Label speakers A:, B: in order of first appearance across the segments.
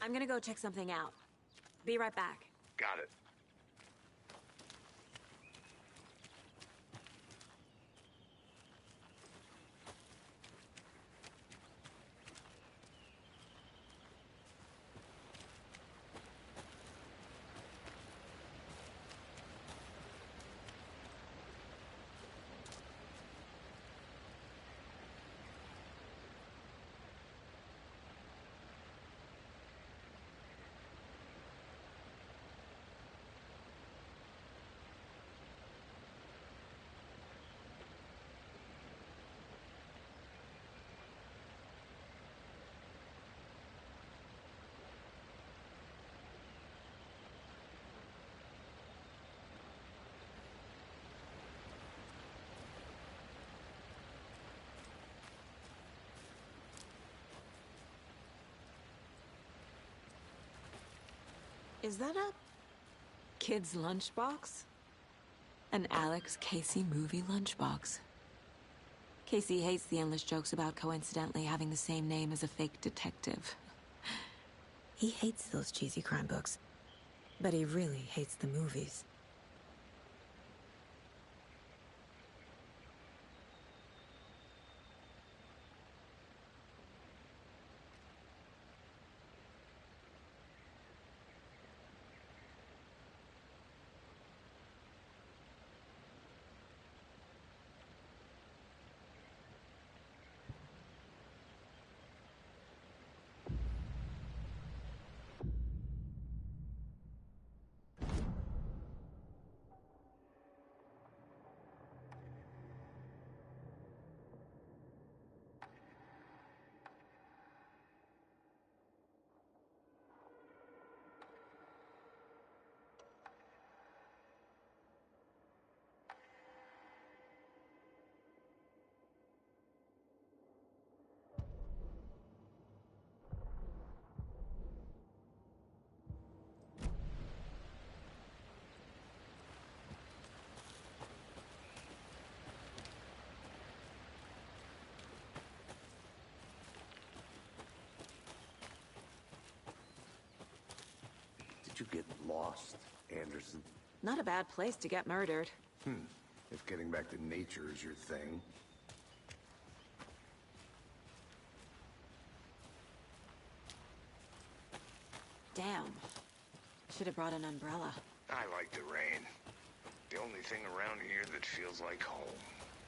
A: I'm gonna go check something out. Be right back.
B: Got it.
A: Is that a kid's lunchbox? An Alex Casey movie lunchbox. Casey hates the endless jokes about coincidentally having the same name as a fake detective. He hates those cheesy crime books, but he really hates the movies.
B: Did you get lost, Anderson?
A: Not a bad place to get murdered.
B: If getting back to nature is your thing.
A: Damn. Should have brought an umbrella.
B: I like the rain. The only thing around here that feels like home.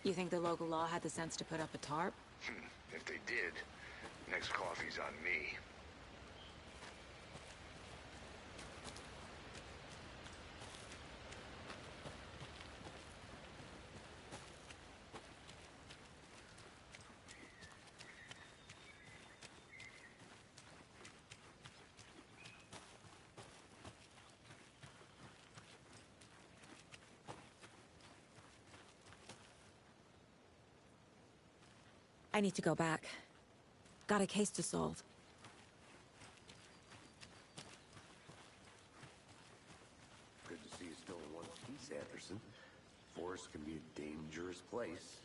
A: You think the local law had the sense to put up a tarp?
B: If they did, next coffee's on me.
A: I need to go back. Got a case to solve.
B: Good to see you still in one piece, Anderson. Forest can be a dangerous place.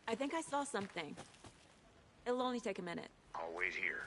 A: I think I saw something. It'll only take a minute.
B: I'll wait here.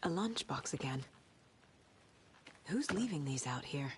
A: A lunchbox again. Who's leaving these out here?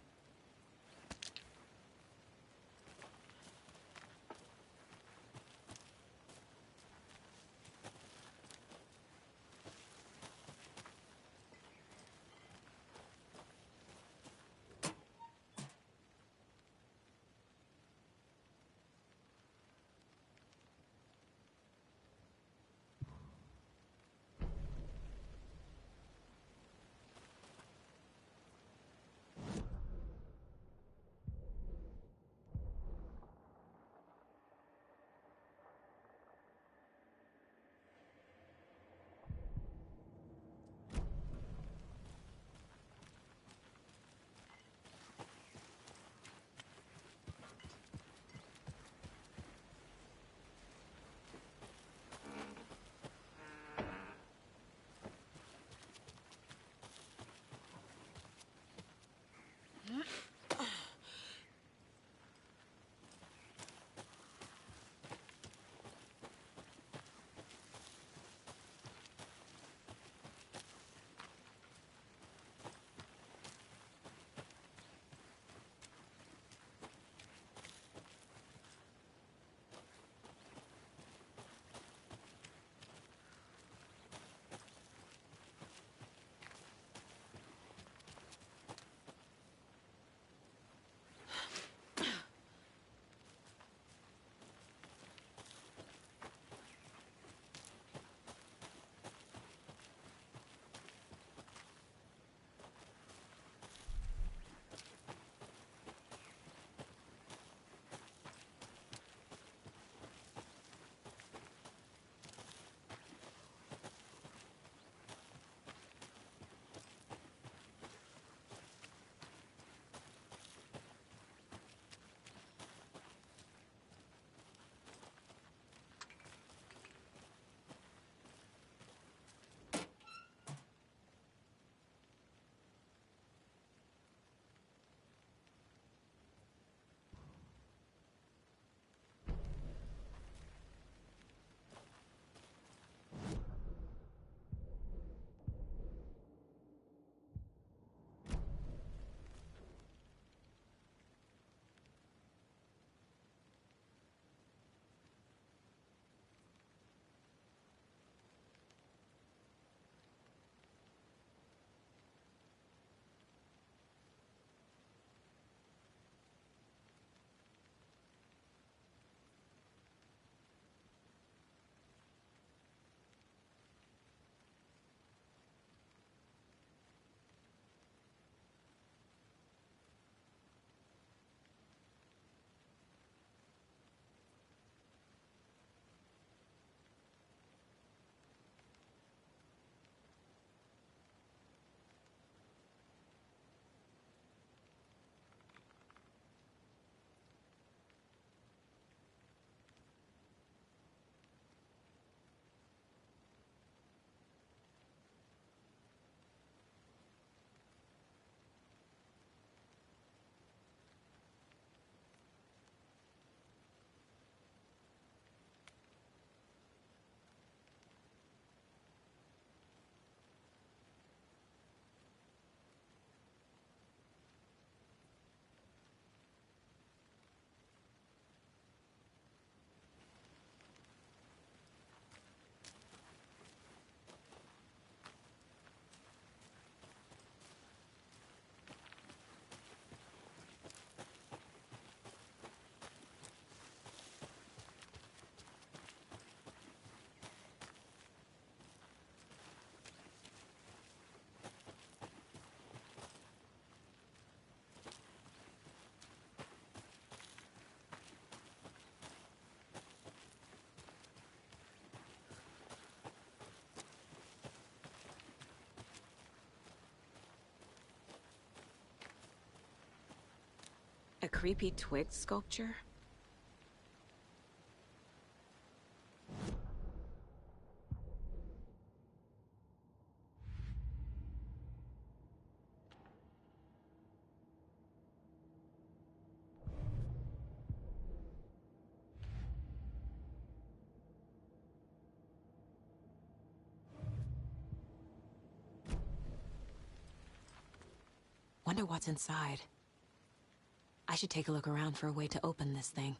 A: A creepy twig sculpture? wonder what's inside. I should take a look around for a way to open this thing.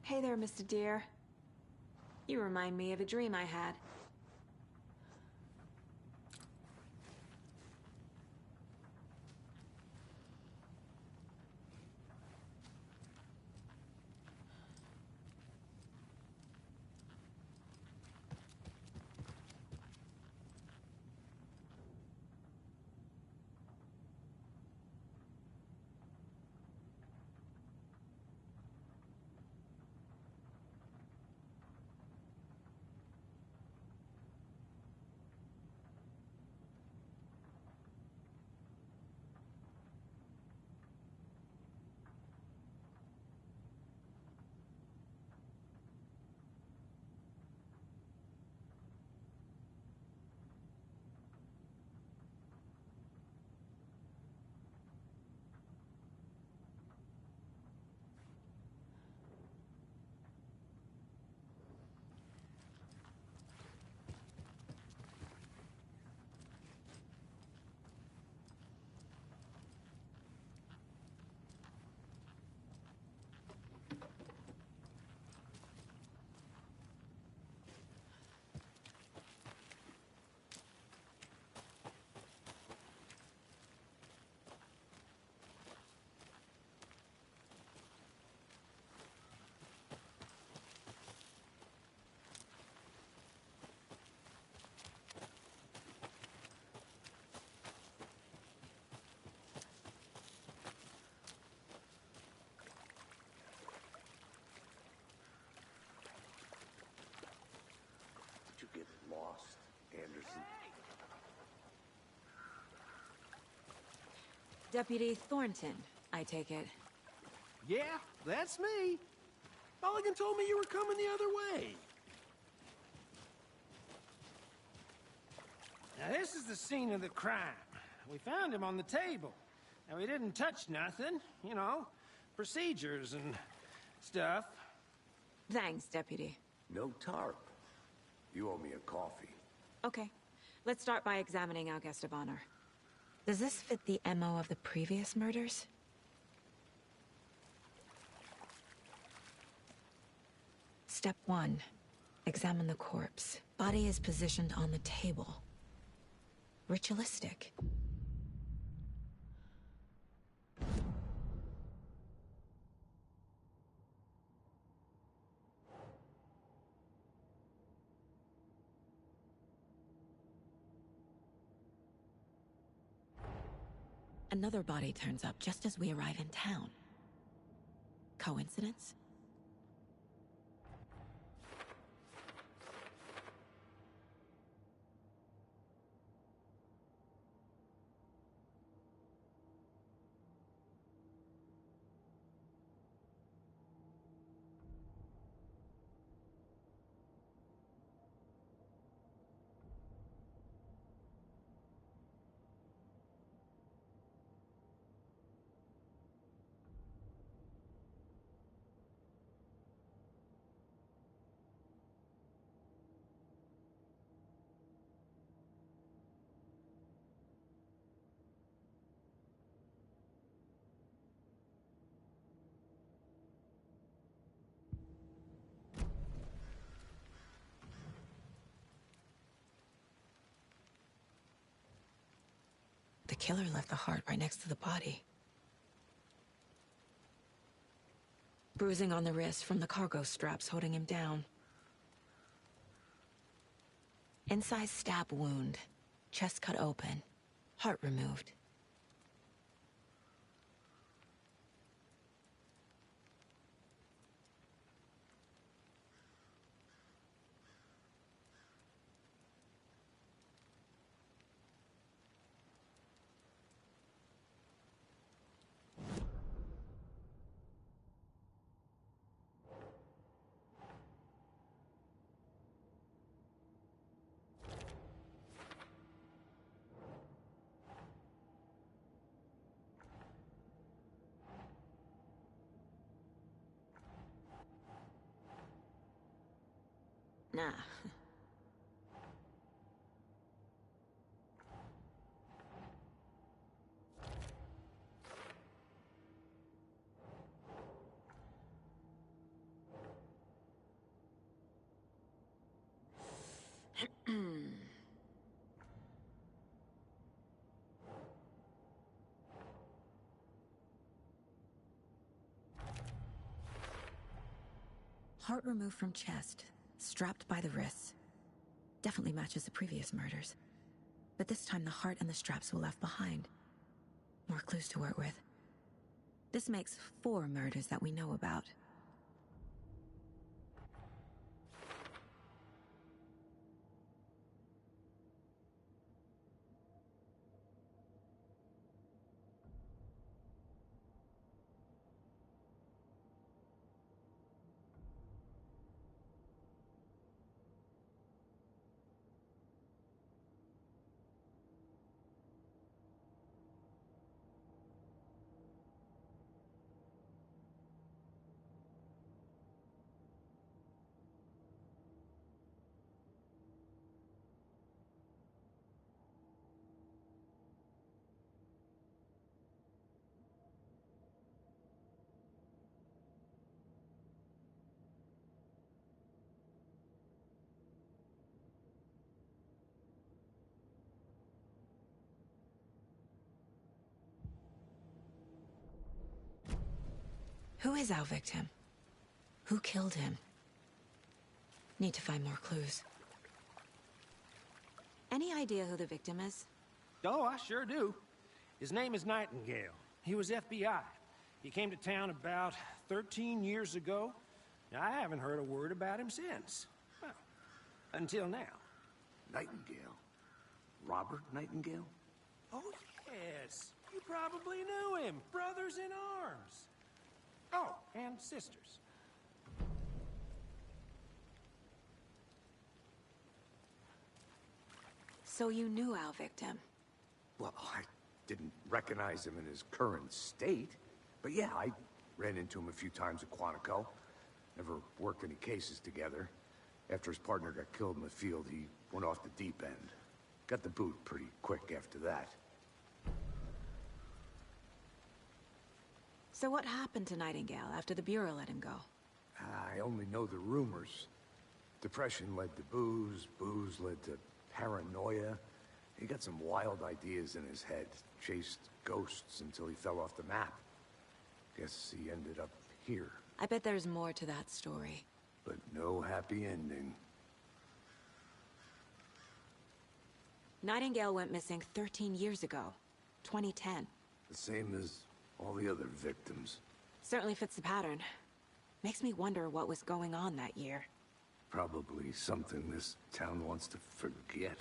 A: Hey there, Mr. Deer. You remind me of a dream I had.
B: You get lost, Anderson.
A: Deputy Thornton, I take it.
C: Yeah, that's me. Mulligan told me you were coming the other way. Now, this is the scene of the crime. We found him on the table. And we didn't touch nothing, you know, procedures and stuff.
A: Thanks, Deputy.
B: No tarp. You owe me a coffee.
A: Okay. Let's start by examining our guest of honor. Does this fit the MO of the previous murders? Step 1. Examine the corpse. Body is positioned on the table. Ritualistic. Another body turns up just as we arrive in town. Coincidence? The killer left the heart right next to the body. Bruising on the wrist from the cargo straps holding him down. Incised stab wound. Chest cut open. Heart removed. Nah. Heart removed from chest, strapped by the wrists. Definitely matches the previous murders. But this time the heart and the straps were left behind. More clues to work with. This makes 4 murders that we know about. Who is our victim? Who killed him? Need to find more clues. Any idea who the victim is?
C: Oh, I sure do. His name is Nightingale. He was FBI. He came to town about 13 years ago. I haven't heard a word about him since. Well, until now.
B: Nightingale? Robert Nightingale?
C: Oh, yes. You probably knew him. Brothers in arms. Oh, and sisters.
A: So you knew our victim?
B: Well, I didn't recognize him in his current state. But yeah, I ran into him a few times at Quantico. Never worked any cases together. After his partner got killed in the field, he went off the deep end. Got the boot pretty quick after that.
A: So what happened to Nightingale after the Bureau let him go?
B: I only know the rumors. Depression led to booze, booze led to paranoia. He got some wild ideas in his head, chased ghosts until he fell off the map. Guess he ended up here.
A: I bet there's more to that story.
B: But no happy ending.
A: Nightingale went missing 13 years ago. 2010.
B: The same as all the other victims.
A: Certainly fits the pattern. Makes me wonder what was going on that year.
B: Probably something this town wants to forget.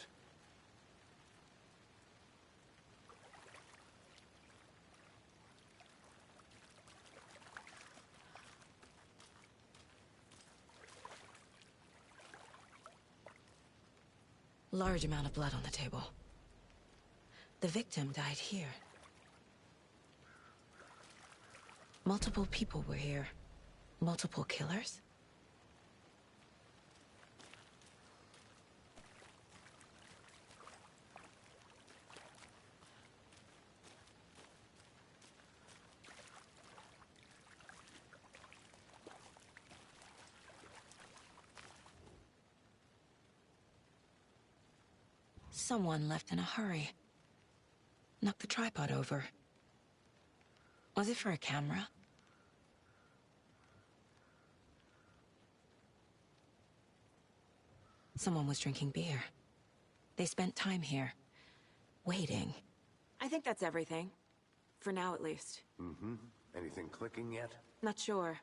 A: Large amount of blood on the table. The victim died here. Multiple people were here. Multiple killers? Someone left in a hurry. Knocked the tripod over. Was it for a camera? Someone was drinking beer. They spent time here, waiting. I think that's everything. For now, at least.
B: Mm-hmm. Anything clicking yet?
A: Not sure.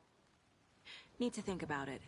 A: Need to think about it.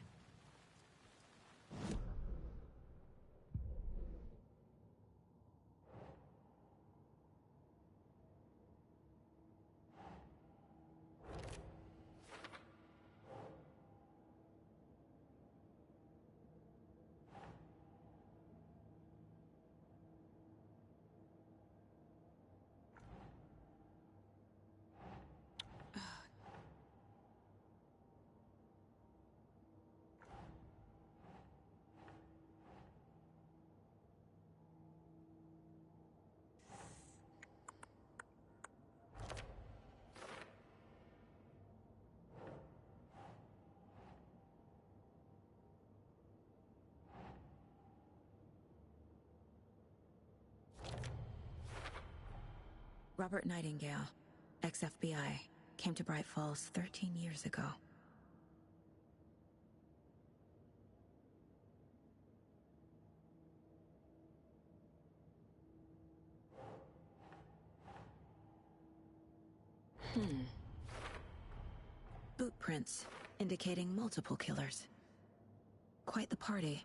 A: Robert Nightingale, ex-FBI, came to Bright Falls 13 years ago. Boot prints, indicating multiple killers. Quite the party.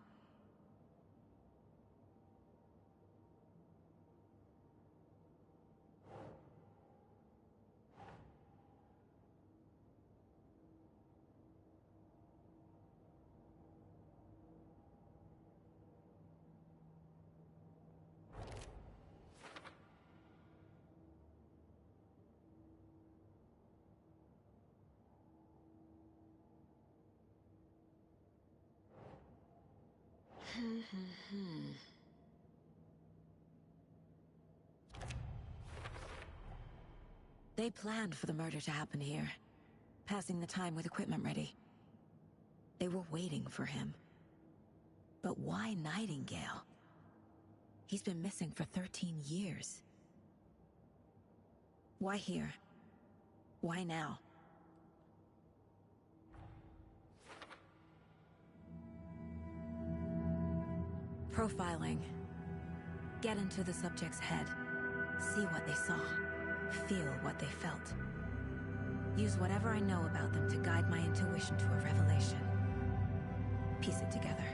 A: They planned for the murder to happen here, passing the time with equipment ready. They were waiting for him. But why Nightingale? He's been missing for 13 years. Why here? Why now? Profiling. Get into the subject's head. See what they saw. Feel what they felt. Use whatever I know about them to guide my intuition to a revelation. Piece it together.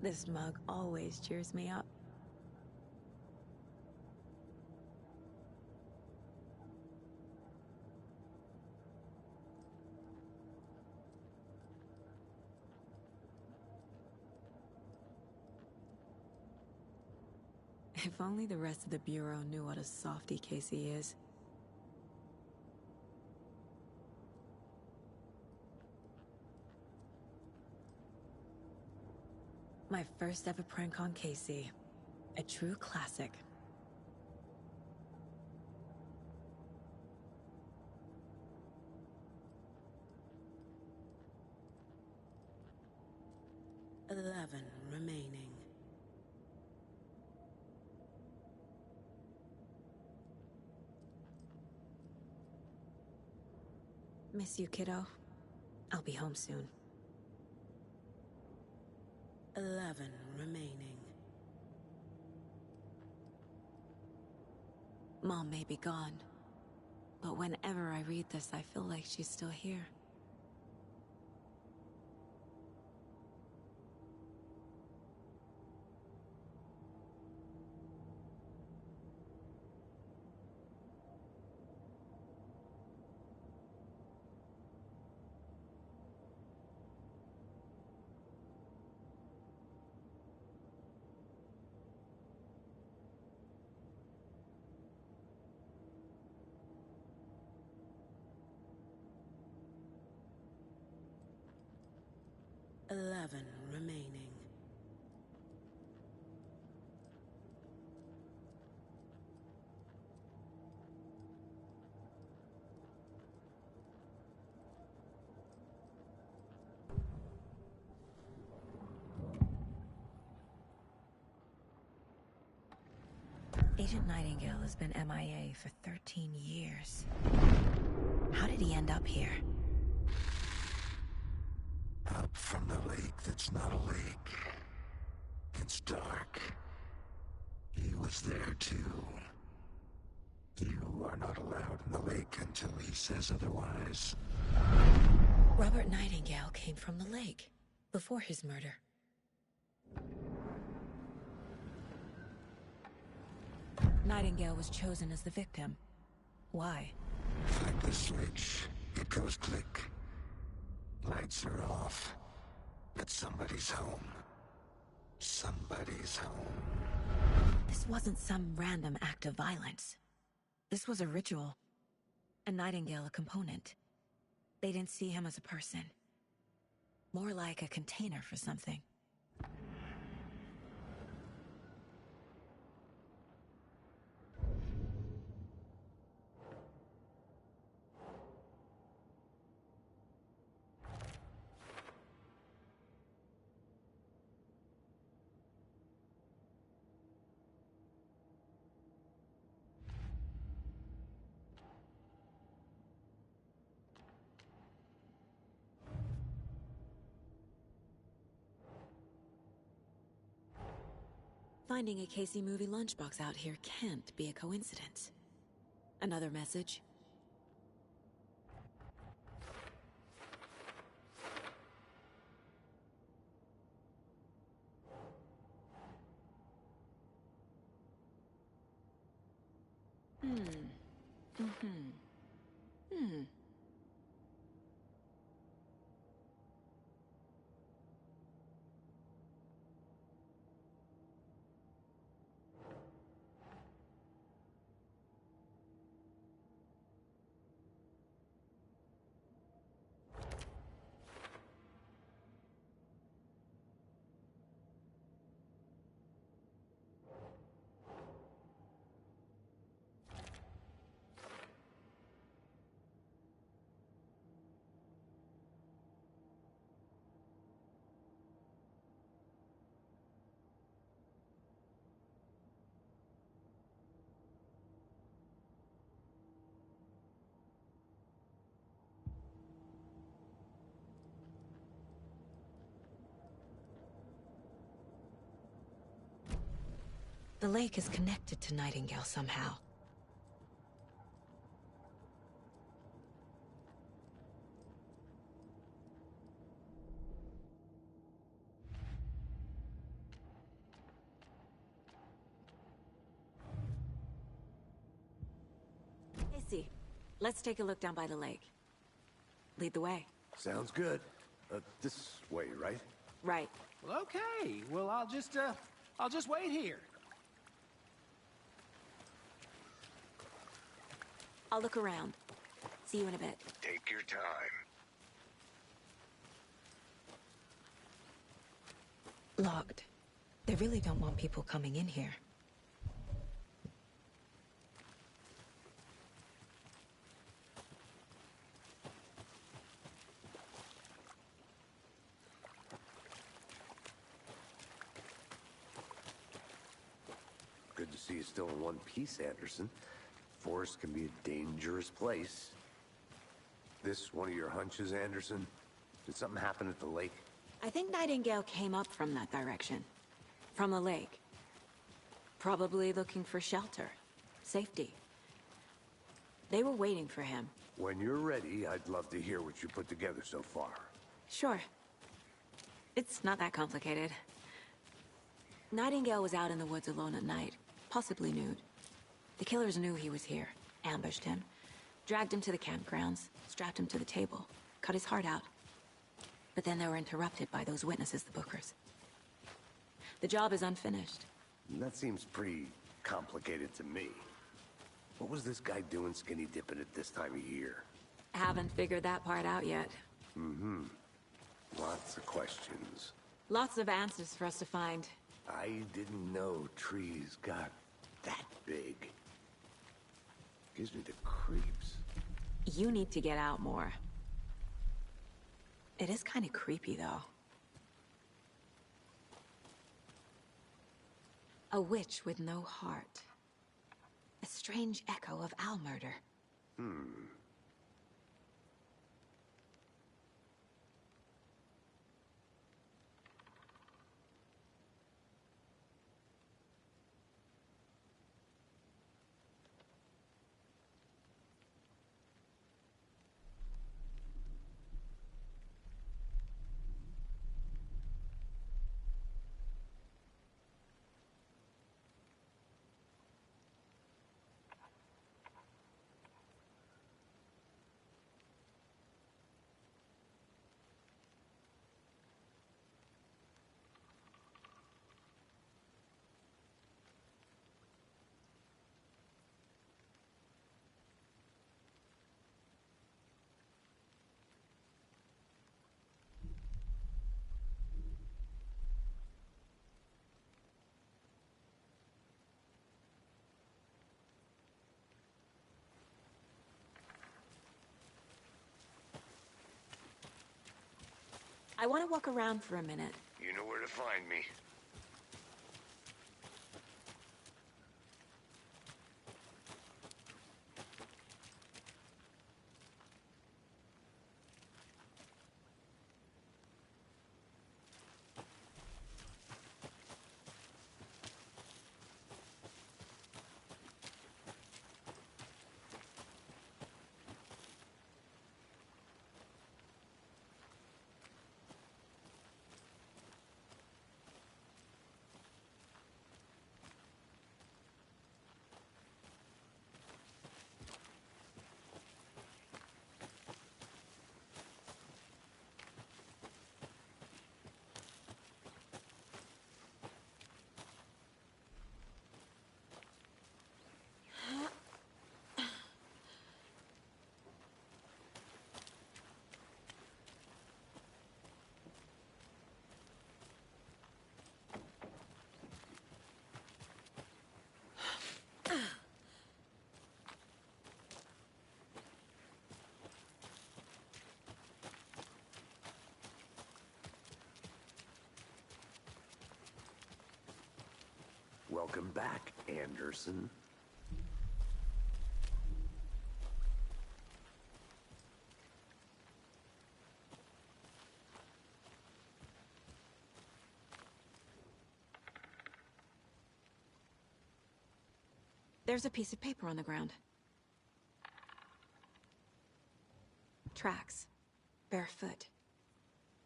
A: This mug always cheers me up. If only the rest of the Bureau knew what a softy Casey is. My first ever prank on Casey. A true classic.
D: "11 remaining.
A: Miss you, kiddo. I'll be home soon.
D: 11 remaining.
A: Mom may be gone, but whenever I read this, I feel like she's still here.
D: Eleven remaining.
A: Agent Nightingale has been MIA for 13 years. How did he end up here?
E: Up from the lake that's not a lake. It's dark. He was there too. You are not allowed in the lake until he says otherwise.
A: Robert Nightingale came from the lake before his murder. Nightingale was chosen as the victim. Why?
E: Flip the switch. It goes click. Lights are off. But somebody's home. Somebody's home.
A: This wasn't some random act of violence. This was a ritual. And Nightingale a component. They didn't see him as a person. More like a container for something. Finding a Casey movie lunchbox out here can't be a coincidence. Another message? The lake is connected to Nightingale somehow. Casey, let's take a look down by the lake. Lead the way.
B: Sounds good. This way, right?
A: Right.
C: Well, okay. Well, I'll just wait here.
A: I'll look around. See you in a bit.
E: Take your time.
A: Locked. They really don't want people coming in here.
B: Good to see you still in one piece, Anderson. Forest can be a dangerous place. This one of your hunches, Anderson? Did something happen at the lake?
A: I think Nightingale came up from that direction. From the lake. Probably looking for shelter. Safety. They were waiting for him.
B: When you're ready, I'd love to hear what you put together so far.
A: Sure. It's not that complicated. Nightingale was out in the woods alone at night, possibly nude. The killers knew he was here, ambushed him, dragged him to the campgrounds, strapped him to the table, cut his heart out. But then they were interrupted by those witnesses, the Bookers. The job is unfinished.
B: That seems pretty complicated to me. What was this guy doing skinny dipping at this time of year?
A: Haven't figured that part out yet.
B: Mm-hmm. Lots of questions.
A: Lots of answers for us to find.
B: I didn't know trees got that big. Gives me the creeps.
A: You need to get out more. It is kind of creepy, though. A witch with no heart. A strange echo of owl murder. I want to walk around for a minute.
B: You know where to find me. Welcome back, Anderson.
A: There's a piece of paper on the ground. Tracks. Barefoot.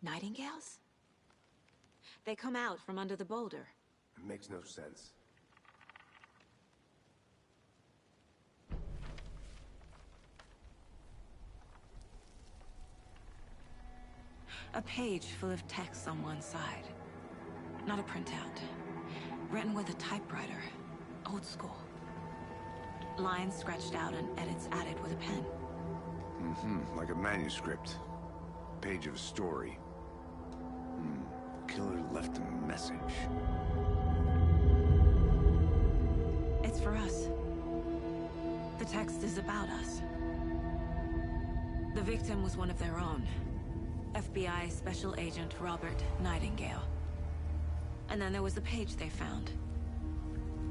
A: Nightingales? They come out from under the boulder.
B: It makes no sense.
A: A page full of text on one side. Not a printout. Written with a typewriter. Old school. Lines scratched out and edits added with a pen.
B: Mm-hmm. Like a manuscript. Page of a story. Killer left a message.
A: It's for us. The text is about us. The victim was one of their own. FBI Special Agent Robert Nightingale. And then there was the page they found.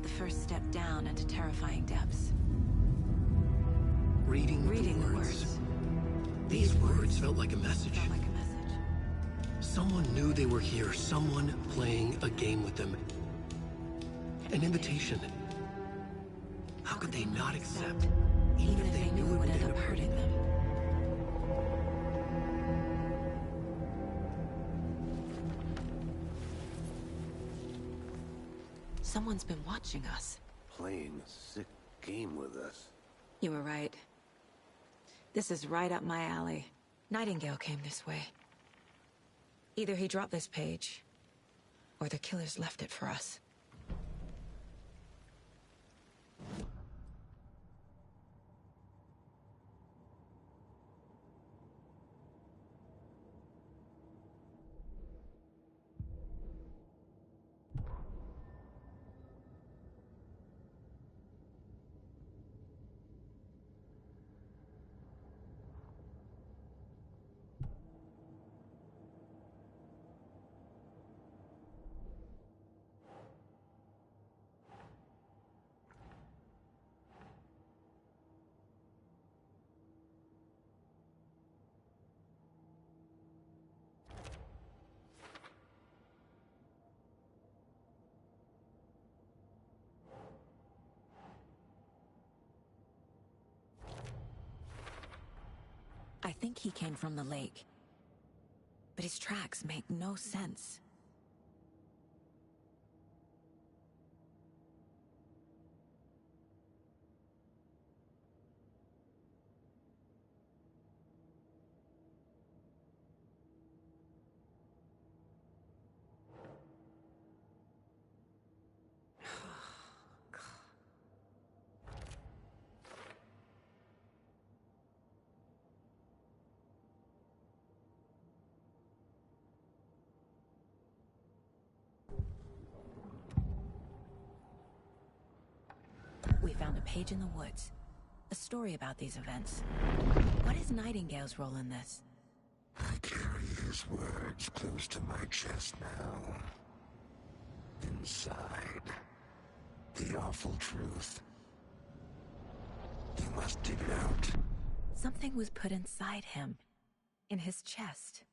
A: The first step down into terrifying depths.
F: Reading the words. These words felt like a message. Someone knew they were here. Someone playing a game with them. An invitation. How could they not accept?
A: Even if they knew it would end up hurting them. Someone's been watching us.
B: Playing a sick game with us.
A: You were right. This is right up my alley. Nightingale came this way. Either he dropped this page, or the killers left it for us. I think he came from the lake. But his tracks make no sense. We found a page in the woods. A story about these events. What is Nightingale's role in this?
E: I carry his words close to my chest now. Inside, the awful truth. You must dig it out.
A: Something was put inside him. In his chest.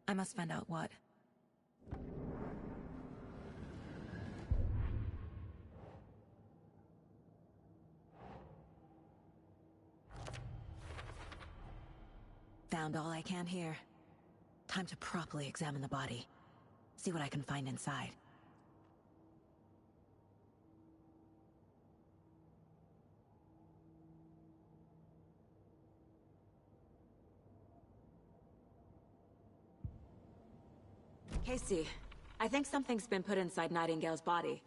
A: I must find out what. Found all I can here. Time to properly examine the body. See what I can find inside. Casey, I think something's been put inside Nightingale's body.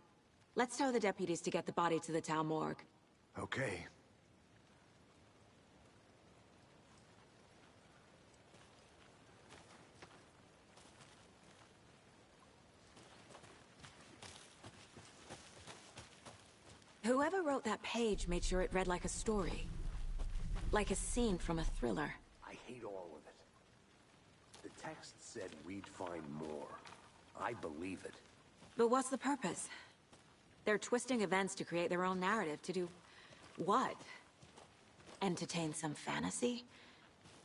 A: Let's tell the deputies to get the body to the town morgue.
B: Okay.
A: Whoever wrote that page made sure it read like a story. Like a scene from a thriller.
B: I hate all of it. The text said we'd find more. I believe it.
A: But what's the purpose? They're twisting events to create their own narrative. To do what? Entertain some fantasy?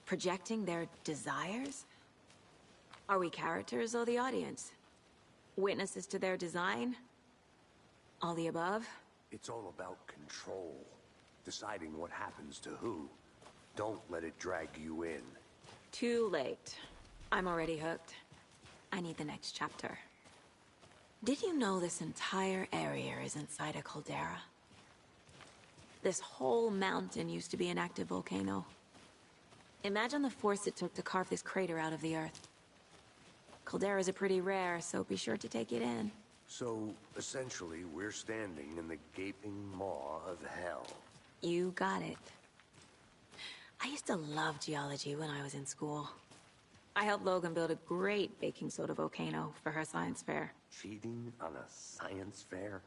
A: Projecting their desires? Are we characters or the audience? Witnesses to their design? All the above?
B: It's all about control. Deciding what happens to who. Don't let it drag you in.
A: Too late. I'm already hooked. I need the next chapter. Did you know this entire area is inside a caldera? This whole mountain used to be an active volcano. Imagine the force it took to carve this crater out of the earth. Calderas are pretty rare, so be sure to take it in.
B: So, essentially, we're standing in the gaping maw of hell.
A: You got it. I used to love geology when I was in school. I helped Logan build a great baking soda volcano for her science fair.
B: Cheating on a science fair?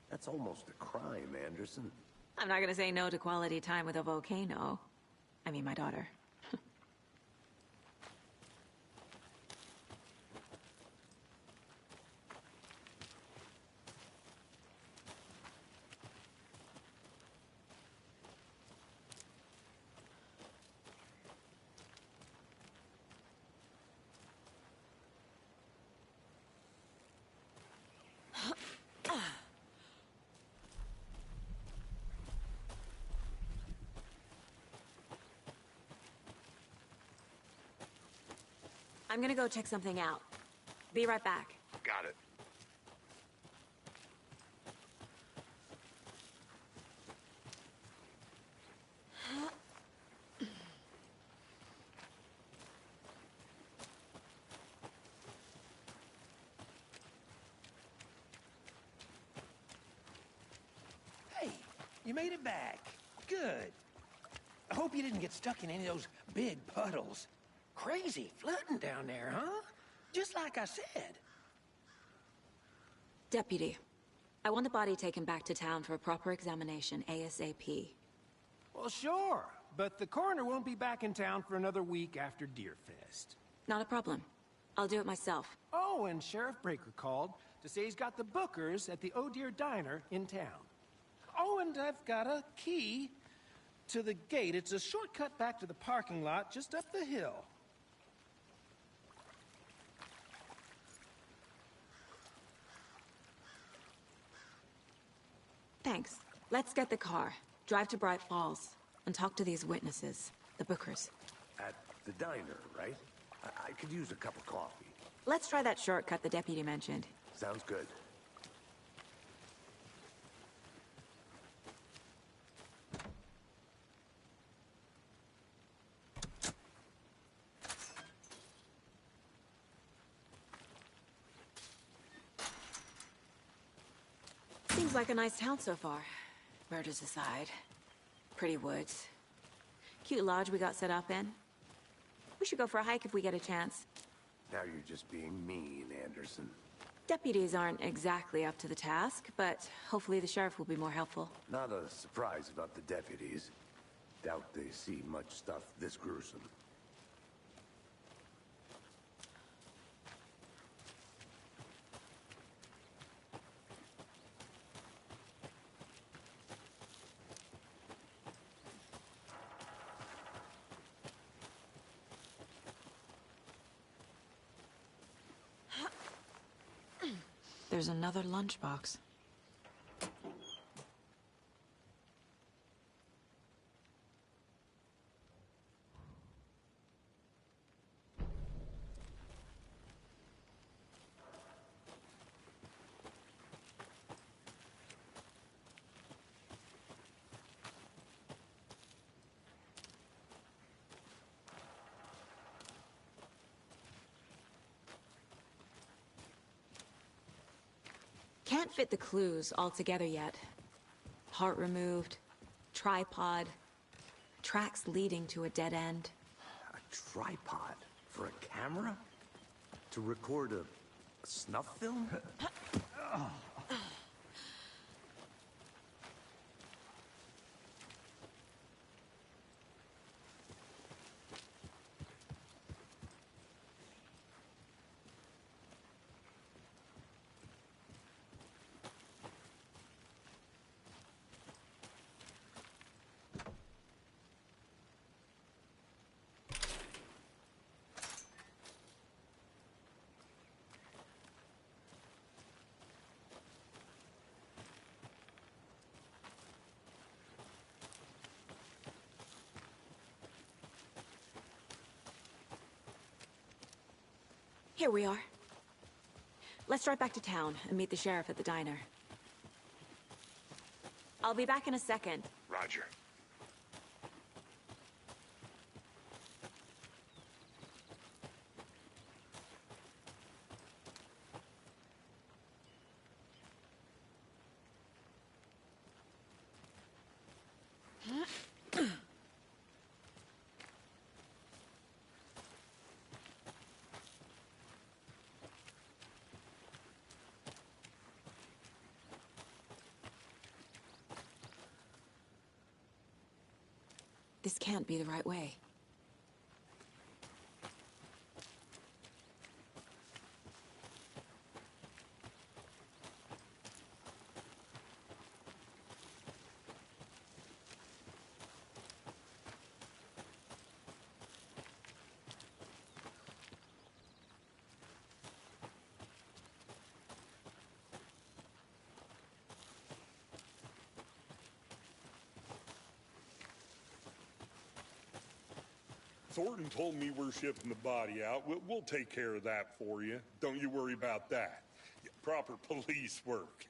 B: That's almost a crime, Anderson.
A: I'm not gonna say no to quality time with a volcano. I mean, my daughter. I'm gonna go check something out. Be right back.
B: Got it.
C: Hey, you made it back. Good. I hope you didn't get stuck in any of those big puddles. Crazy flooding down there, huh? Just like I said.
A: Deputy, I want the body taken back to town for a proper examination ASAP.
C: Well, sure, but the coroner won't be back in town for another week after Deerfest.
A: Not a problem. I'll do it myself.
C: Oh, and Sheriff Breaker called to say he's got the bookers at the Oh Dear Diner in town. Oh, and I've got a key to the gate. It's a shortcut back to the parking lot just up the hill.
A: Thanks. Let's get the car, drive to Bright Falls, and talk to these witnesses, the Bookers.
B: At the diner, right? I could use a cup of coffee.
A: Let's try that shortcut the deputy mentioned.
B: Sounds good.
A: Seems like a nice town so far. Murders aside. Pretty woods. Cute lodge we got set up in. We should go for a hike if we get a chance.
B: Now you're just being mean, Anderson.
A: Deputies aren't exactly up to the task, but hopefully the sheriff will be more helpful.
B: Not a surprise about the deputies. Doubt they see much stuff this gruesome.
A: There's another lunchbox. Can't fit the clues all together yet. Heart removed, tripod, tracks leading to a dead end.
B: A tripod for a camera? To record a snuff film?
A: Here we are. Let's drive back to town and meet the sheriff at the diner. I'll be back in a second.
B: Roger.
A: This can't be the right way.
G: Thornton told me we're shipping the body out. We'll take care of that for you. Don't you worry about that. Proper police work.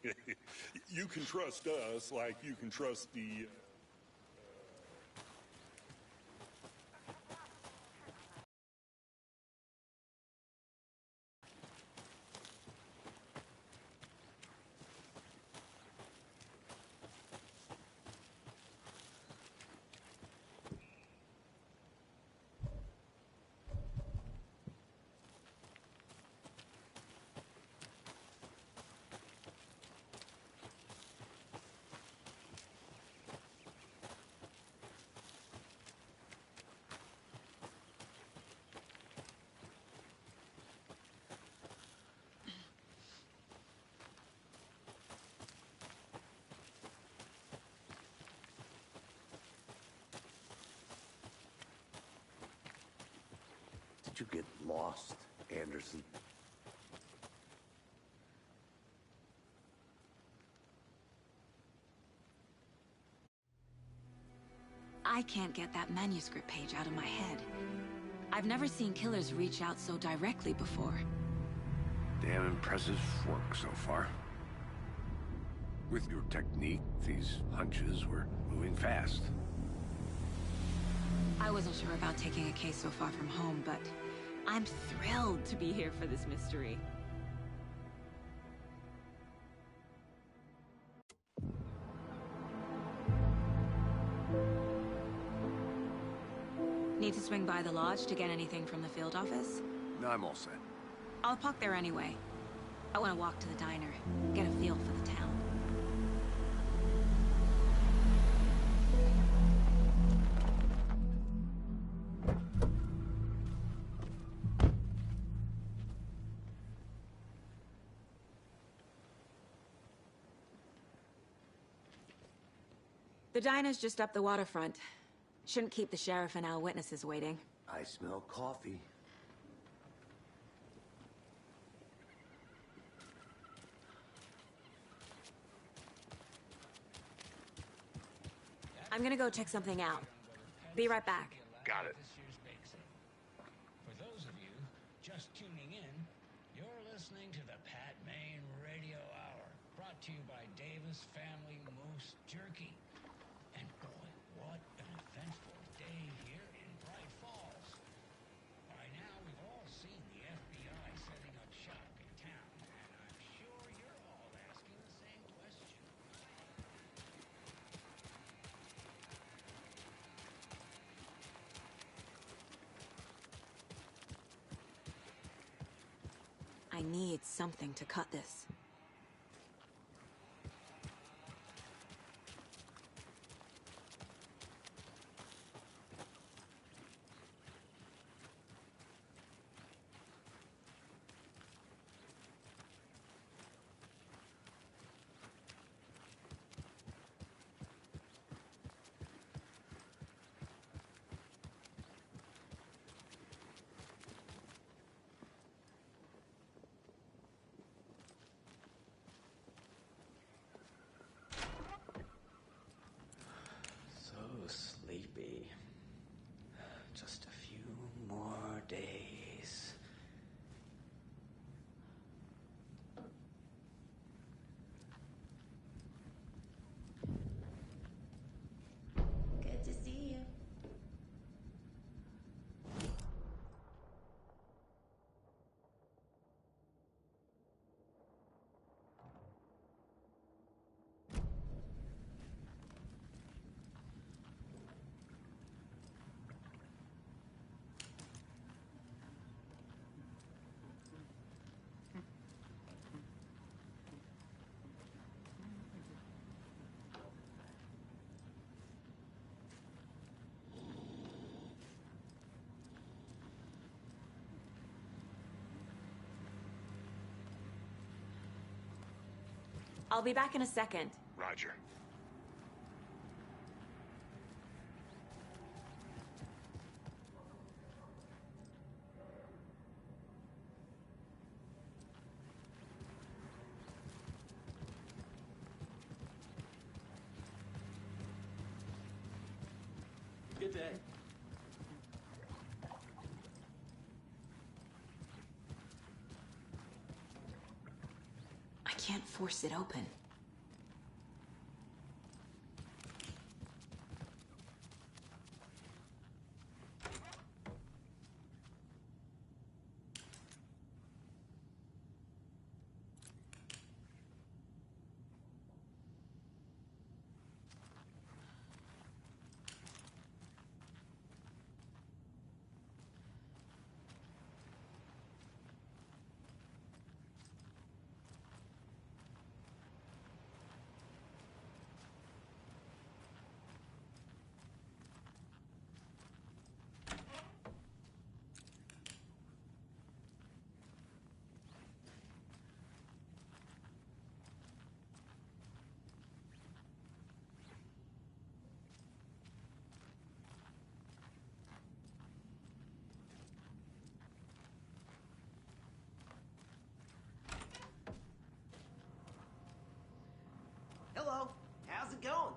G: You can trust us like you can trust the...
B: Did you get lost, Anderson?
A: I can't get that manuscript page out of my head. I've never seen killers reach out so directly before.
B: Damn impressive work so far. With your technique, these hunches were moving fast.
A: I wasn't sure about taking a case so far from home, but I'm thrilled to be here for this mystery. Need to swing by the lodge to get anything from the field office?
B: No, I'm all set.
A: I'll park there anyway. I want to walk to the diner, get a feel for the town. The diner's just up the waterfront. Shouldn't keep the sheriff and our witnesses waiting.
B: I smell coffee.
A: I'm gonna go check something out. Be right back.
B: Got it.
H: For those of you just tuning in, you're listening to the Pat Maine Radio Hour, brought to you by Davis Family Moose Jerky. And boy, what an eventful day here in Bright Falls. By now, we've all seen the FBI setting up shop in town, and I'm sure you're all asking the same question.
A: I need something to cut this.
H: So sleepy. Just a few more days.
I: Good to see you.
A: I'll be back in a second.
B: Roger.
H: Good day.
A: can't force it open.
J: Hello, how's it going?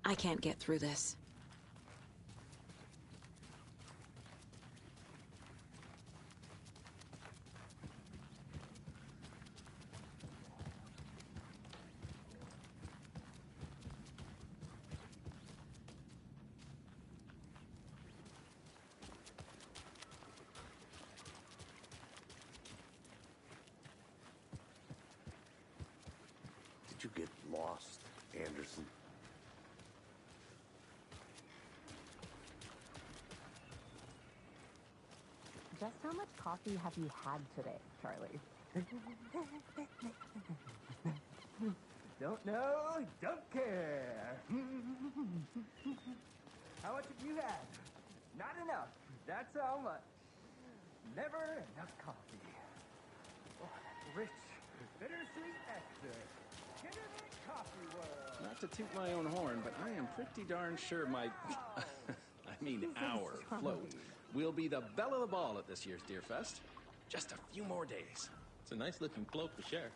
A: I can't get through this.
B: Did you get lost, Anderson?
K: Just how much coffee have you had today, Charlie?
L: Don't know, don't care. How much have you had? Not enough. That's how much. Never enough coffee. Oh, rich, bittersweet nectar. Get in the coffee world.
M: Not to toot my own horn, but I am pretty darn sure my... I mean our float will be the belle of the ball at this year's Deer Fest. Just a few more days.
F: It's a nice looking cloak for sure.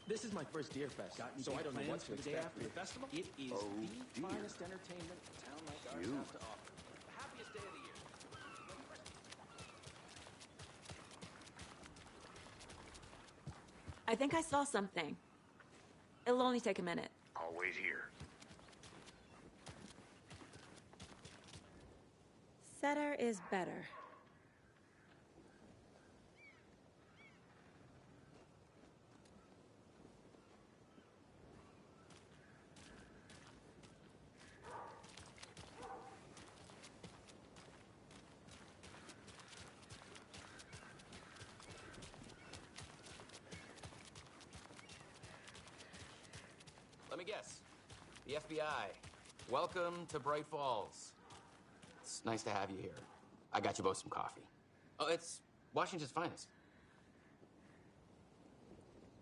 F: This is my first Deer Fest, so I don't know what to expect for the festival. It is the finest entertainment a town like ours has to offer. The happiest day of the year.
A: I think I saw something. It'll only take a minute.
B: I'll wait here.
A: Setter is better.
N: Let me guess. The FBI. Welcome to Bright Falls. It's nice to have you here. I got you both some coffee. Oh, it's Washington's finest.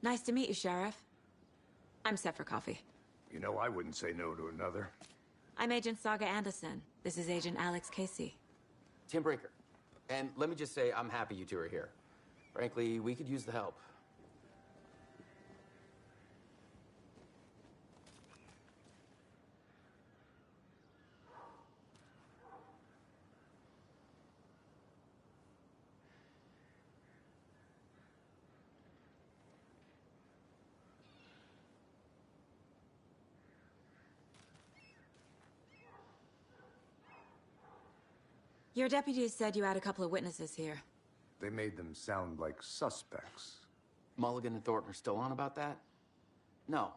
A: Nice to meet you, Sheriff. I'm set for coffee.
B: You know, I wouldn't say no to another.
A: I'm Agent Saga Anderson. This is Agent Alex Casey.
N: Tim Breaker. And let me just say, I'm happy you two are here. Frankly, we could use the help.
A: Your deputies said you had a couple of witnesses here.
B: They made them sound like suspects.
N: Mulligan and Thornton are still on about that? No,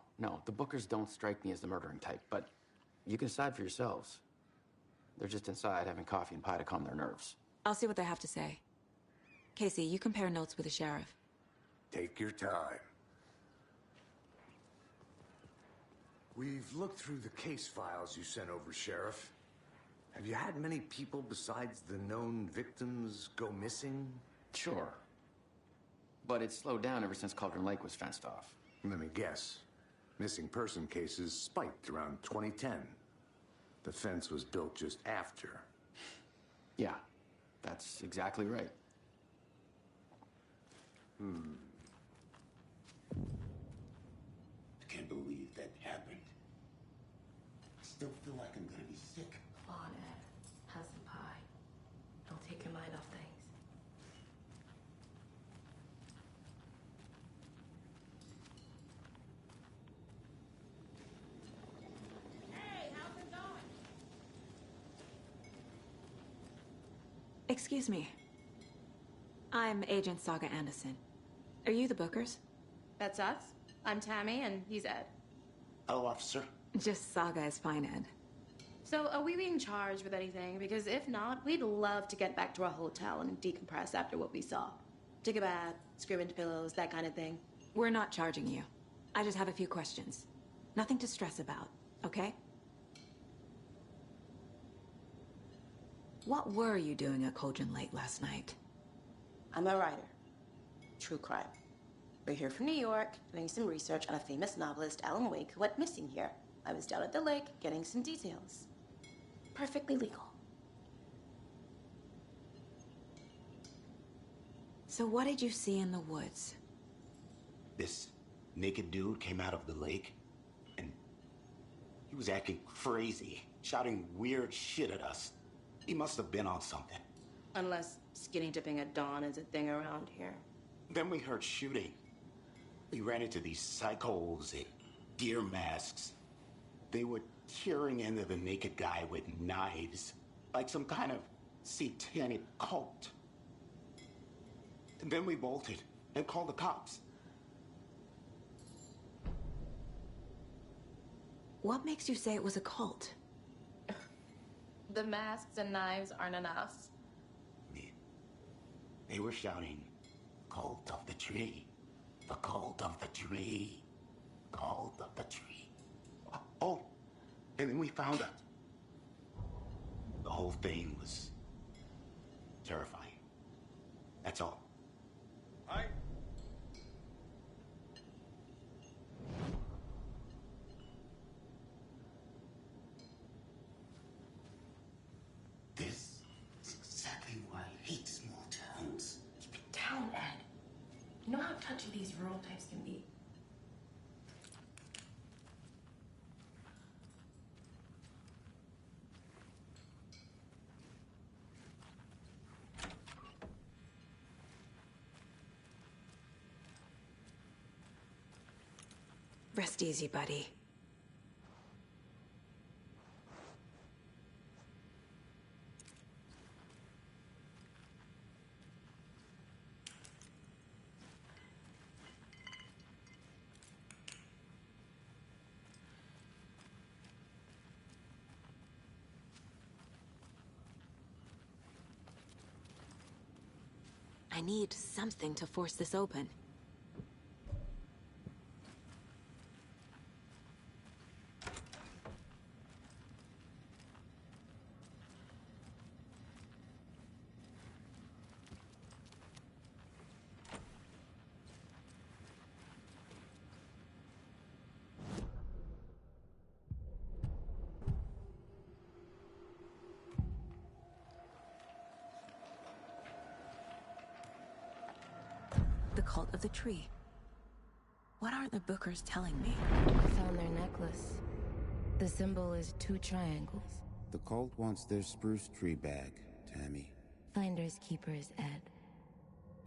N: the Bookers don't strike me as the murdering type, but you can decide for yourselves. They're just inside having coffee and pie to calm their nerves.
A: I'll see what they have to say. Casey, you compare notes with the sheriff.
B: Take your time. We've looked through the case files you sent over, Sheriff. Have you had many people besides the known victims go missing?
N: Sure. But it's slowed down ever since Cauldron Lake was fenced off.
B: Let me guess. Missing person cases spiked around 2010. The fence was built just after.
N: Yeah, that's exactly right.
E: I can't believe that happened. I still feel like I'm gonna be sick.
I: Come on, Ed. Have some pie. Don't take your mind off things.
A: Hey, how's it going? Excuse me. I'm Agent Saga Anderson. Are you the Bookers?
I: That's us. I'm Tammy, and he's Ed.
E: Hello, officer.
A: Just Saga is fine, Ed.
I: So, are we being charged with anything? Because if not, we'd love to get back to our hotel and decompress after what we saw. Take a bath, scream into pillows, that kind of thing.
A: We're not charging you. I just have a few questions. Nothing to stress about, okay? What were you doing at Cauldron Lake last night?
I: I'm a writer. True crime. We're here from New York, doing some research on a famous novelist, Alan Wake, who went missing here. I was down at the lake, getting some details. Perfectly legal.
A: So what did you see in the woods?
E: This naked dude came out of the lake, and he was acting crazy, shouting weird shit at us. He must have been on something.
I: Unless skinny dipping at dawn is a thing around here.
E: Then we heard shooting. We ran into these psychos in deer masks. They were tearing into the naked guy with knives, like some kind of satanic cult. And then we bolted and called the cops.
A: What makes you say it was a cult?
I: The masks and knives aren't enough.
E: They were shouting, "Cult of the tree, the cult of the tree, cult of the tree." Oh, and then we found out. The whole thing was terrifying. That's all.
G: Hi.
E: This is exactly why I hate small towns.
I: Keep it down, Ed. You know how touchy these rural types can be.
A: Rest easy, buddy. I need something to force this open. The cult of the tree. What aren't the Bookers telling me?
O: I found their necklace. The symbol is 2 triangles.
P: The cult wants their spruce tree back, Tammy.
O: Finders keepers, Ed.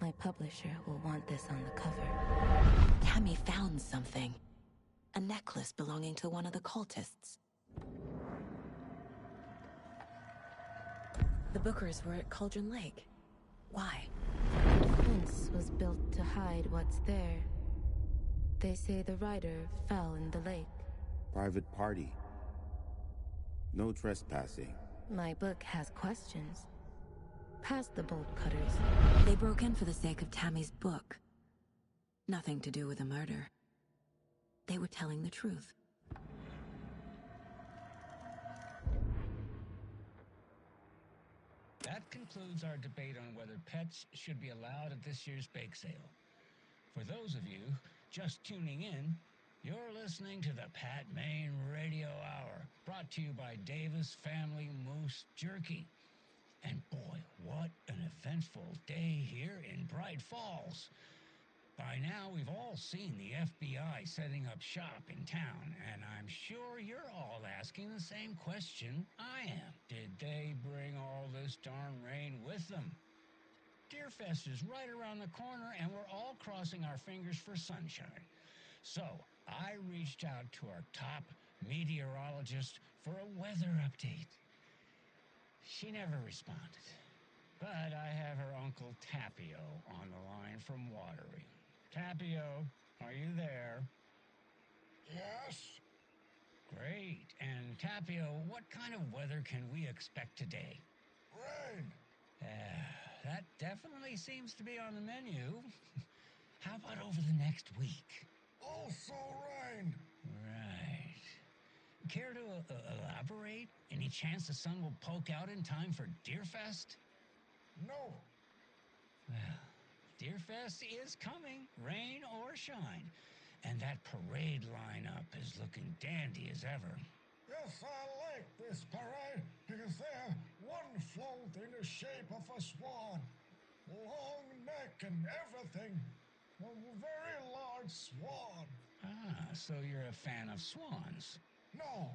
O: My publisher will want this on the cover.
A: Tammy found something. A necklace belonging to one of the cultists. The Bookers were at Cauldron Lake. Why?
O: The fence was built to hide what's there. They say the rider fell in the lake.
P: Private party. No trespassing.
O: My book has questions. Past the bolt cutters.
A: They broke in for the sake of Tammy's book. Nothing to do with a murder. They were telling the truth.
H: That concludes our debate on whether pets should be allowed at this year's bake sale. For those of you just tuning in, you're listening to the Pat Maine Radio Hour, brought to you by Davis Family Moose Jerky. And boy, what an eventful day here in Bright Falls. By now, we've all seen the FBI setting up shop in town, and I'm sure you're all asking the same question I am. Did they bring all this darn rain with them? Deerfest is right around the corner, and we're all crossing our fingers for sunshine. So, I reached out to our top meteorologist for a weather update. She never responded, but I have her Uncle Tapio on the line from Watery. Tapio, are you there?
Q: Yes.
H: Great. And Tapio, what kind of weather can we expect today?
Q: Rain.
H: That definitely seems to be on the menu. How about over the next week?
Q: Also rain.
H: Right. Care to elaborate? Any chance the sun will poke out in time for Deerfest?
Q: No.
H: Well, Deerfest is coming, rain or shine. And that parade lineup is looking dandy as ever.
Q: Yes, I like this parade because they have one float in the shape of a swan. Long neck and everything. A very large swan.
H: Ah, so you're a fan of swans?
Q: No.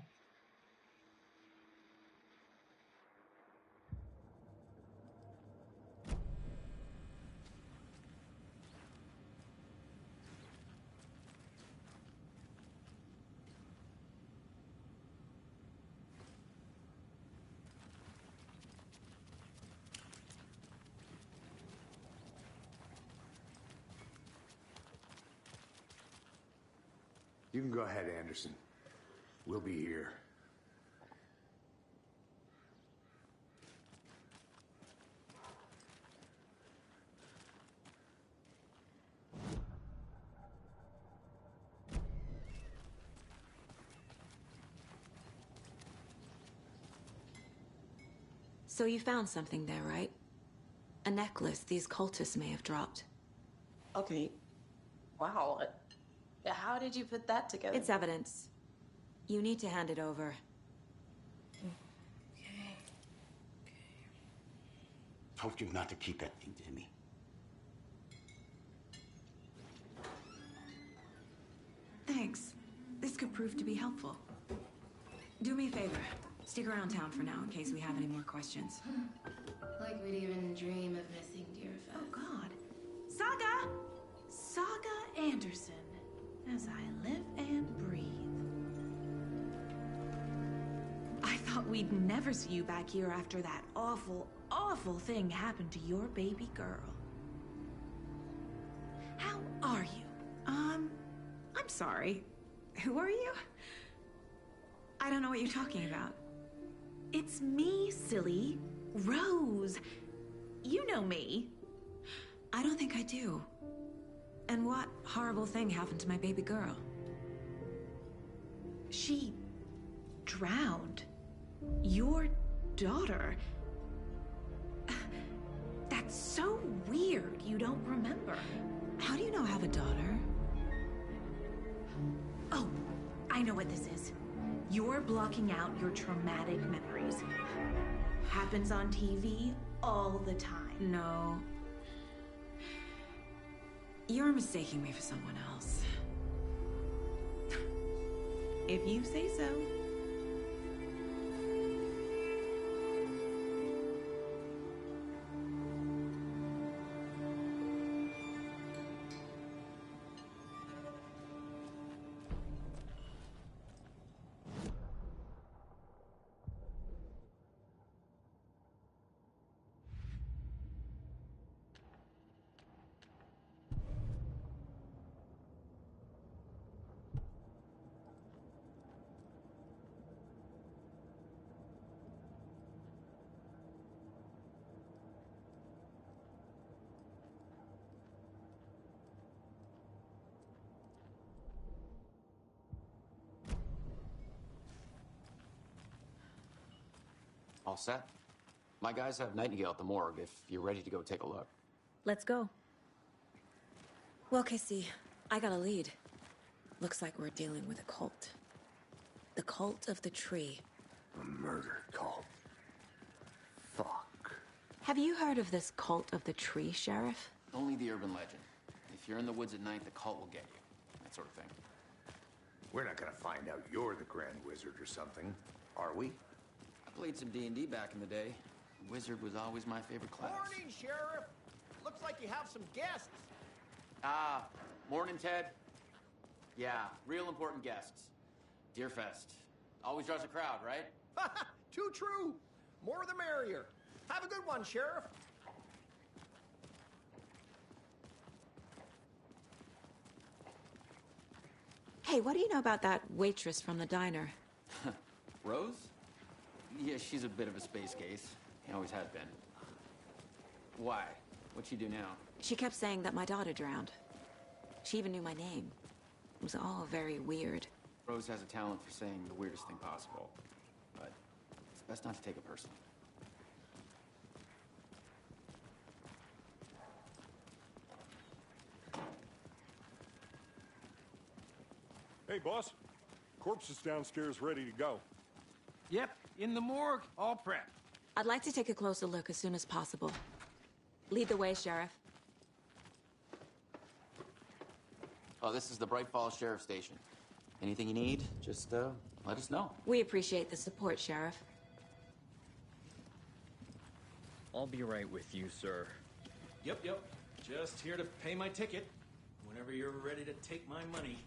B: You can go ahead, Anderson. We'll be here.
A: So you found something there, right? A necklace these cultists may have dropped.
I: Okay. Wow. How did you put that together?
A: It's evidence. You need to hand it over.
I: Okay.
R: Told you not to keep that thing to me.
A: Thanks. This could prove to be helpful. Do me a favor. Stick around town for now in case we have any more questions.
I: Like we'd even dream of missing Deerfest.
A: Oh, God. Saga! Saga Anderson. As I live and breathe. I thought we'd never see you back here after that awful, awful thing happened to your baby girl. How are you? I'm sorry. Who are you? I don't know what you're talking about. It's me, silly. Rose. You know me. I don't think I do. And what horrible thing happened to my baby girl? She drowned. Your daughter. That's so weird you don't remember. How do you know I have a daughter? Oh, I know what this is. You're blocking out your traumatic memories. Happens on TV all the time. No. You're mistaking me for someone else. If you say so.
N: all set. My guys have Nightingale at the morgue if you're ready to go take a look.
A: Let's go. Well, Casey, I got a lead. Looks like we're dealing with a cult. The cult of the tree.
B: A murder cult. Fuck.
A: Have you heard of this cult of the tree, Sheriff?
N: Only the urban legend. If you're in the woods at night, the cult will get you. That sort of thing.
B: We're not gonna find out you're the Grand Wizard or something, are we?
N: I played some D&D back in the day. Wizard was always my favorite class.
C: Morning, Sheriff. Looks like you have some guests.
N: Ah, morning, Ted. Yeah, real important guests. Deerfest. Always draws a crowd, right?
C: Too true. More the merrier. Have a good one, Sheriff.
A: Hey, what do you know about that waitress from the diner?
N: Rose? Yeah, she's a bit of a space case. He always has been. Why? What'd she do now?
A: She kept saying that my daughter drowned. She even knew my name. It was all very weird.
N: Rose has a talent for saying the weirdest thing possible. But it's best not to take it personally.
G: Hey, boss. Corpse is downstairs ready to go.
C: Yep, in the morgue, all prepped.
A: I'd like to take a closer look as soon as possible. Lead the way, Sheriff.
N: Oh, this is the Bright Falls Sheriff Station. Anything you need, just let us know.
A: We appreciate the support, Sheriff.
F: I'll be right with you, sir.
M: Yep. Just here to pay my ticket. Whenever you're ready to take my money.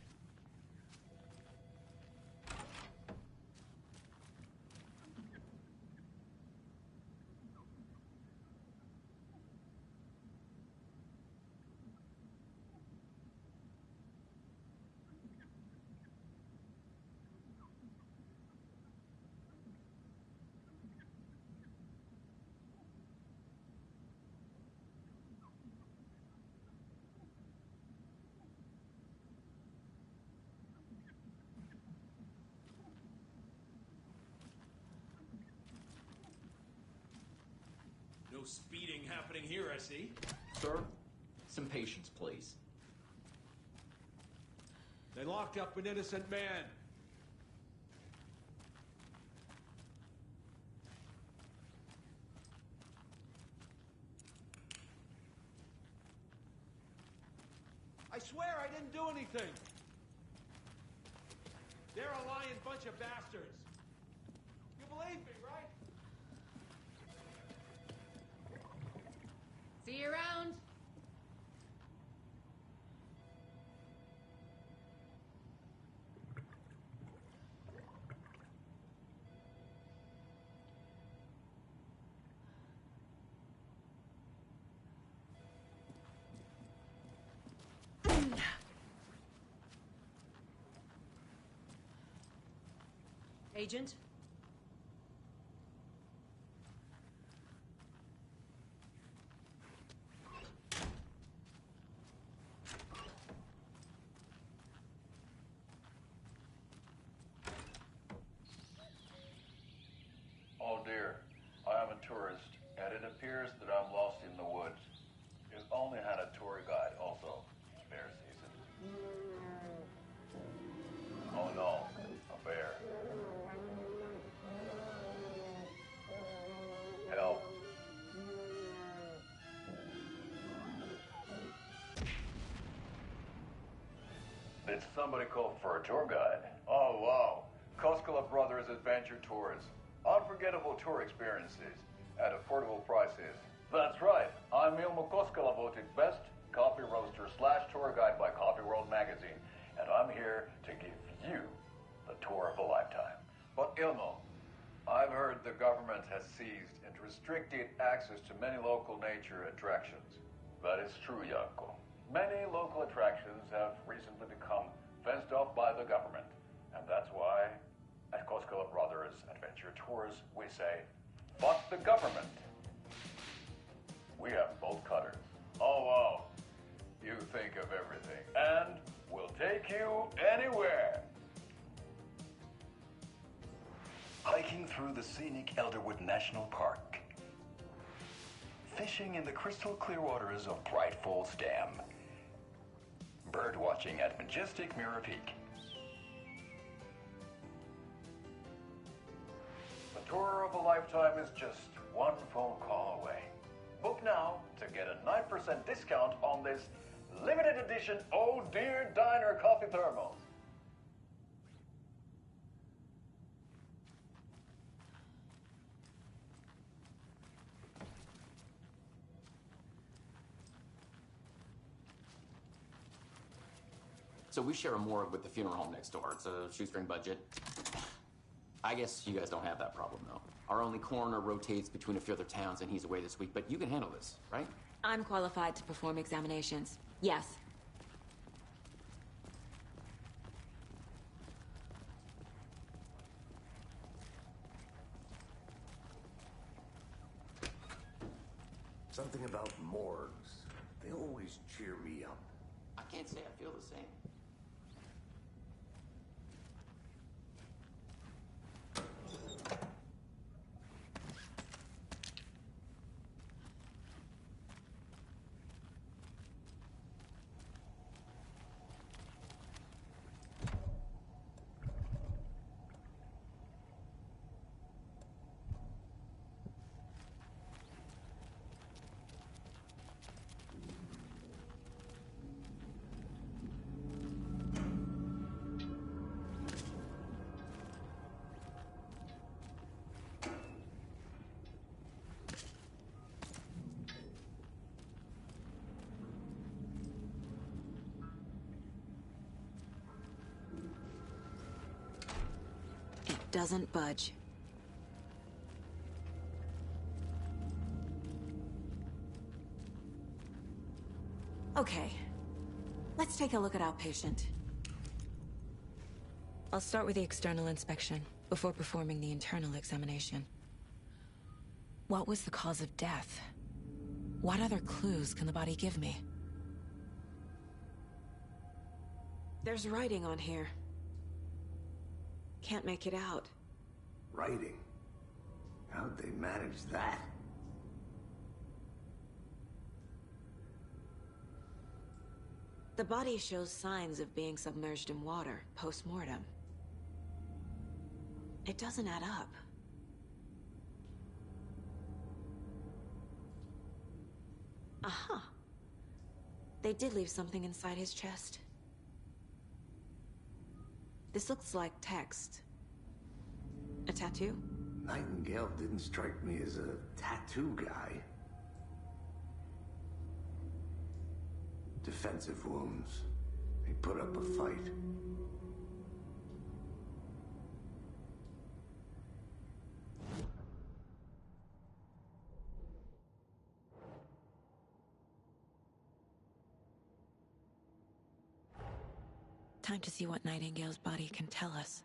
M: No speeding happening here, I see.
F: Sir, some patience, please.
C: They locked up an innocent man. I swear I didn't do anything. They're a lying bunch of bastards. You believe me, right?
S: See you around.
I: Agent?
T: Oh dear, I am a tourist, and it appears that I'm lost in the woods. You've only had a tour guide also. Bear season. Oh no, a bear. Help. Did somebody call for a tour guide? Oh wow, Koskela Brothers Adventure Tours. Unforgettable tour experiences at affordable prices. That's right. I'm Ilmo Koskela, voted best coffee roaster / tour guide by Coffee World magazine, and I'm here to give you the tour of a lifetime. But Ilmo, I've heard the government has seized and restricted access to many local nature attractions. That is true, Janko. Many local attractions have recently become fenced off by the government, and that's why at Koskela Brothers Adventure Tours, we say, fuck the government. We have bolt cutters. Oh, wow. You think of everything. And we'll take you anywhere. I hiking through the scenic Elderwood National Park, fishing in the crystal clear waters of Bright Falls Dam, bird watching at majestic Mirror Peak. The tour of a lifetime is just one phone call away. Book now to get a 9% discount on this limited edition Oh Dear Diner coffee thermos.
N: So we share a morgue with the funeral home next door. It's a shoestring budget. I guess you guys don't have that problem, though. Our only coroner rotates between a few other towns, and he's away this week. But you can handle this, right?
A: I'm qualified to perform examinations. Yes.
B: Something about morgues. They always cheer me up.
N: I can't say I feel the same.
A: Doesn't budge. Okay. Let's take a look at our patient. I'll start with the external inspection before performing the internal examination. What was the cause of death? What other clues can the body give me? There's writing on here. Can't make it out.
B: Writing? How'd they manage that?
A: The body shows signs of being submerged in water post-mortem. It doesn't add up. Aha. They did leave something inside his chest. This looks like text. A tattoo?
B: Nightingale didn't strike me as a tattoo guy. Defensive wounds. He put up a fight.
A: Time to see what Nightingale's body can tell us.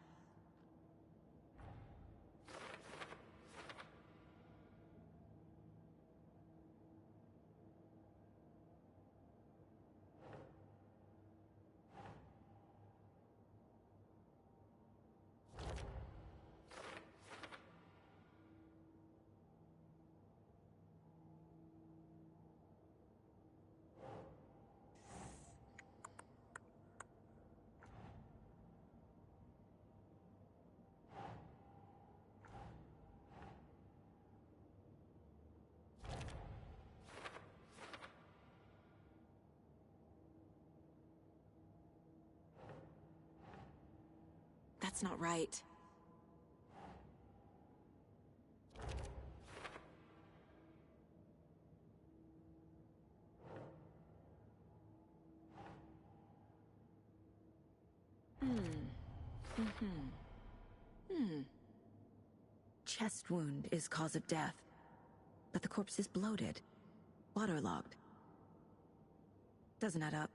A: That's not right. Chest wound is cause of death, but the corpse is bloated, waterlogged. Doesn't add up.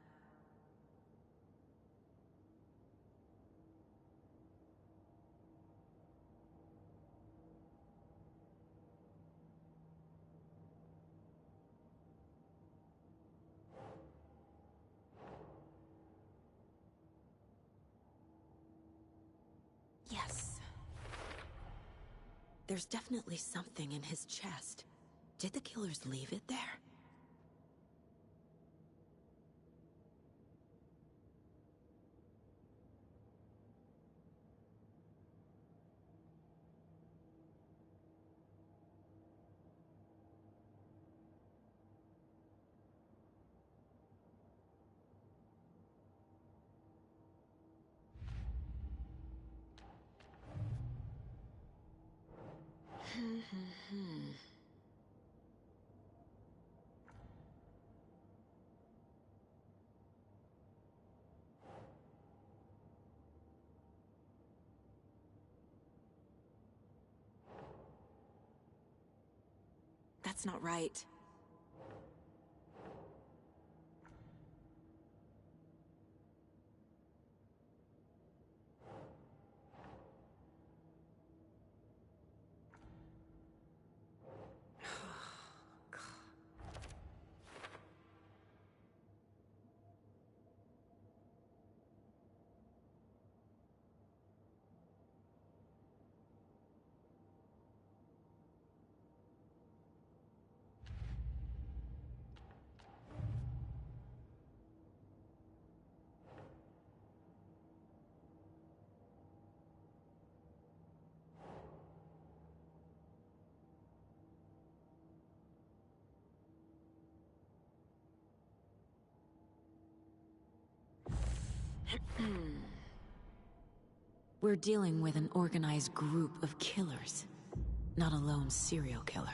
A: Yes. There's definitely something in his chest. Did the killers leave it there? That's not right. We're dealing with an organized group of killers, not a lone serial killer.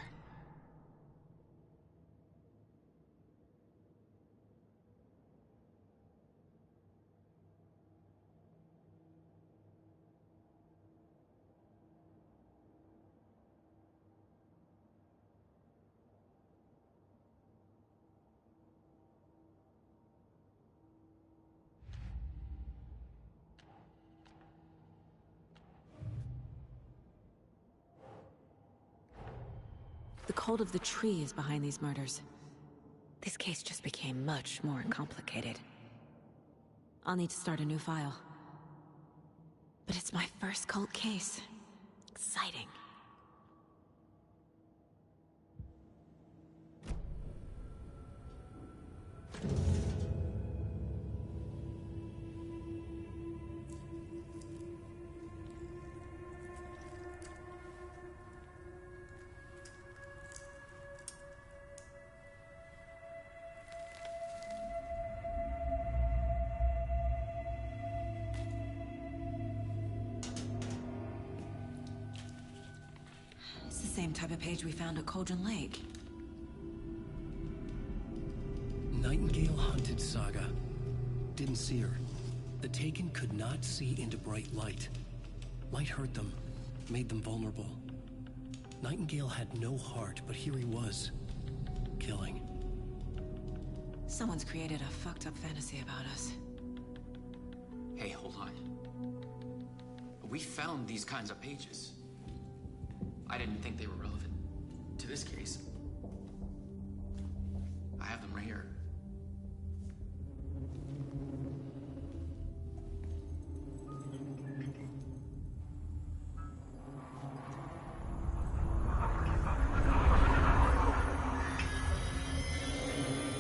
A: The cult of the tree is behind these murders. This case just became much more complicated. I'll need to start a new file. But it's my first cult case. Exciting. Same type of page we found at Cauldron Lake.
S: Nightingale hunted Saga. Didn't see her. The Taken could not see into bright light. Light hurt them, made them vulnerable. Nightingale had no heart, but here he was, killing.
A: Someone's created a fucked up fantasy about us.
N: Hey, hold on. We found these kinds of pages. I didn't think they were relevant to this case. I have them right here.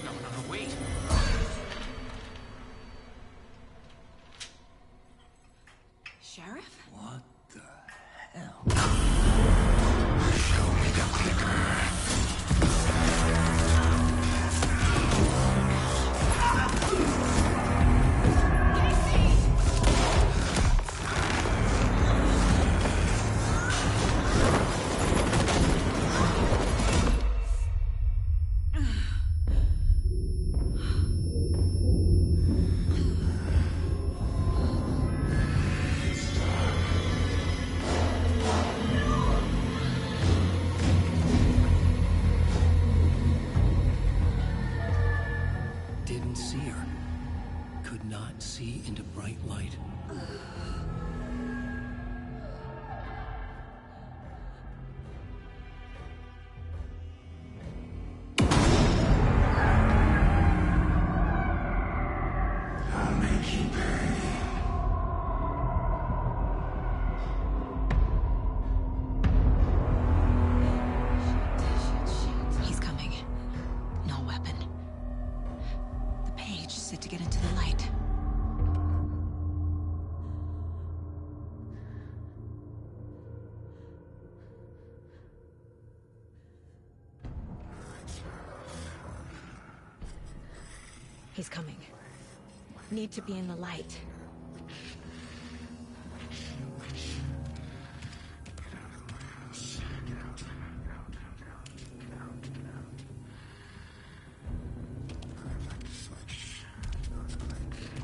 N: No, wait.
A: Sheriff?
B: What the hell?
S: Didn't see her. Could not see into bright light.
E: I'll make you pay.
A: force it to get into the light. He's coming. Need to be in the light.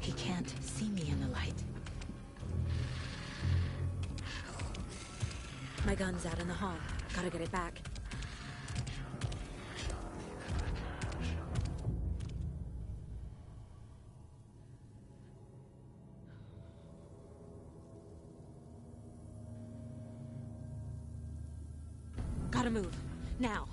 A: He can't see me in the light. My gun's out in the hall. Gotta get it back. Gotta move. Now.